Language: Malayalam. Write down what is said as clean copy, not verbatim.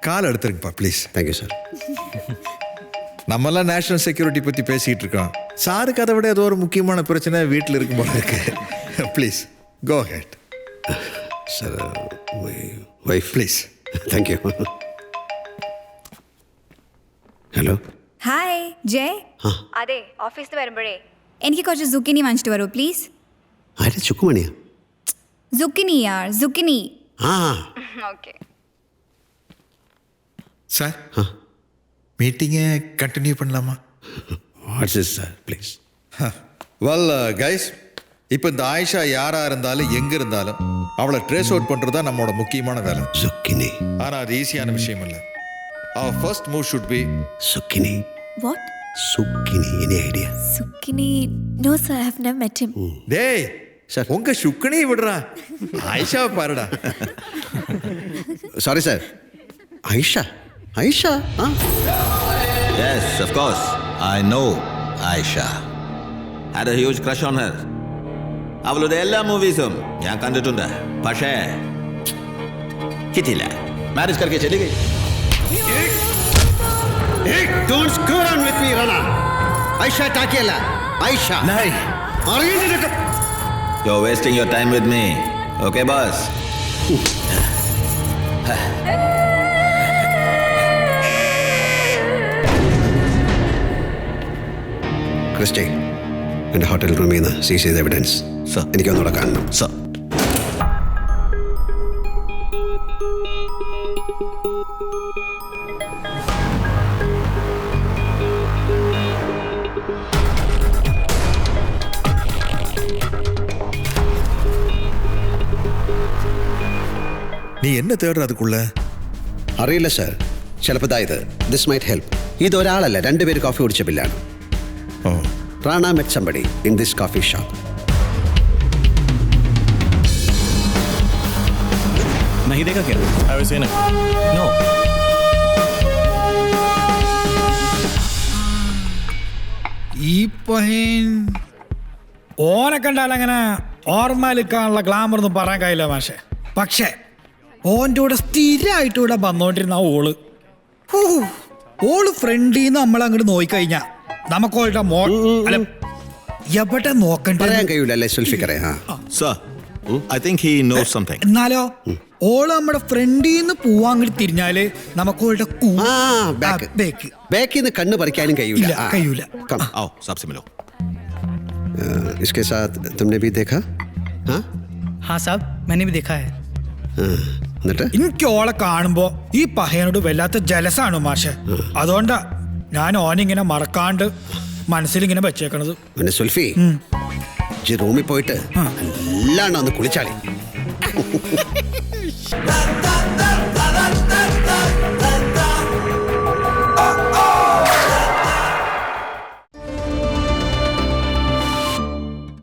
கால் எடுத்துருங்கப்பா ப்ளீஸ். Thank you sir. நம்மெல்லாம் நேஷனல் செக்யூரிட்டி பற்றி பேசிகிட்டு இருக்கோம். சாருக்கு அதை விட ஏதோ ஒரு முக்கியமான பிரச்சனை வீட்டில் இருக்கும் போல இருக்கு. Please go ahead. Sir wife please. Thank you. Hello. Hi Jay. അതെ ഓഫീസിൽ വരുമ്പോഴേ എനിക്ക് കുറച്ച് സുക്കിനി വാങ്ങിച്ചിട്ട് വരൂ പ്ലീസ്. ആരെ ചുക്കുമണിയാ? സുക്കിനി യാർ സുക്കിനി. ആ ഓക്കെ. சார் மீட்டிங்கை கண்டினியூ பண்ணலாமா? What's this sir please. Well guys, இப்போ இந்த ஆயிஷா யாராக இருந்தாலும் எங்கே இருந்தாலும் அவளை ட்ரேஸ் அவுட் பண்ணுறது தான் நம்மளோட முக்கியமான வேலை. സുക്കിനി. ஆனால் அது ஈஸியான விஷயம் இல்லை. அவர் first move should be zucchini. What? Zucchini. Any idea? Sukini? No, sir. I have never met him. டேய் சார். உங்க சுக்கனி விடுறா, ஆயிஷாவை பாருடா. Sorry sir. ഐഷ. ഐഷ. ആ Yes, of course. I know Aisha. Had a huge crush on her. അവളുടെ എല്ലാ മൂവീസും ഞാൻ കണ്ടിട്ടുണ്ട്. പക്ഷേ കിട്ടില്ല. മാരേജ് करके चली गई. Don't screw around with me, Rana. Aisha Takiela. Aisha. नहीं. You're wasting your time with me. Okay, boss? Christy, എൻ്റെ ഹോട്ടൽ റൂമിൽ നിന്ന് സീസ് ചെയ്ത എവിഡൻസ് സർ. എനിക്കൊന്നുകൂടെ കാണണം. Sir. நீ என்ன தேடுற அதுக்குள்ள? അറിയില്ല സാർ. ചിലപ്പോൾ ഇതായത് ദിസ് മൈറ്റ് ഹെൽപ്പ്. ഇതൊരാളല്ല, രണ്ടുപേര് കോഫി കുടിച്ച ബില്ലാണ്. ഓ, Rana met somebody in this coffee shop. नहीं देखा क्या? I was saying no. ഈ പയ്യൻ ഓനെ കണ്ടാൽ അങ്ങനെ ഓർമ്മയിലിക്കാനുള്ള ഗ്ലാമർ ഒന്നും പറയാൻ കഴിയില്ല മാഷെ. പക്ഷേ ഓൻ്റെ കൂടെ സ്ഥിരമായിട്ട് ഇവിടെ വന്നോണ്ടിരുന്ന ഓള് ഓള് ഫ്രണ്ടിന്ന് നമ്മൾ അങ്ങോട്ട് നോക്കിക്കഴിഞ്ഞാ നമുക്ക് ഓളുടെ അല്ല എവിടെ നോക്കണ്ടേ പറയാൻ കഴിയൂല അല്ലേ സുൽഫിക്കറെ? Sir, I think he knows something. എന്നാലോ ഓള് നമ്മുടെ ഫ്രണ്ടിന്ന് പോവാൻ അങ്ങോട്ട് തിരിഞ്ഞാല് നമുക്ക് ഓളുടെ ബേക്ക് ബാക്കിൽ നിന്ന് കണ്ണ് പറിക്കാനും കഴിയൂല. ഇല്ല, കഴിയൂല. आओ, साहब से मिलो. इसके साथ तुमने भी देखा? हाँ हाँ साहब, मैंने भी देखा है. എന്നിട്ട് എനിക്ക് ഓളെ കാണുമ്പോ ഈ പഹയനോട് വല്ലാത്ത ജലസാണ് മാഷെ. അതുകൊണ്ടാ ഞാൻ ഓനിങ്ങനെ മറക്കാണ്ട് മനസ്സിലിങ്ങനെ വെച്ചേക്കണത്. പിന്നെ സുൽഫി, റൂമിൽ പോയിട്ട് എല്ലാം ഒന്ന് കുളിച്ചാളി.